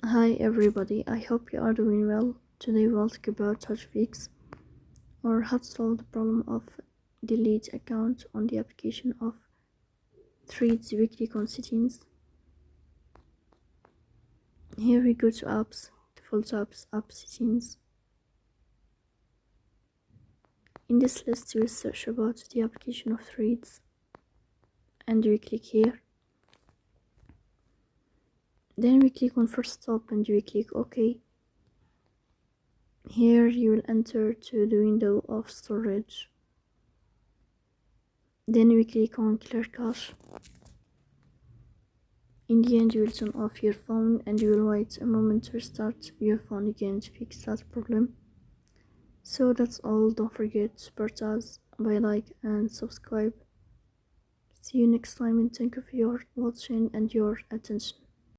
Hi everybody, I hope you are doing well. Today we'll talk about how to fix or how to solve the problem of delete account on the application of Threads weekly settings. Here we go to apps, default apps, app settings. In this list we search about the application of Threads and we click here. Then we click on first stop and we click OK. Here you will enter to the window of storage. Then we click on clear cache. In the end, you will turn off your phone and you will wait a moment to restart your phone again to fix that problem. So that's all. Don't forget to support us by like and subscribe. See you next time and thank you for your watching and your attention.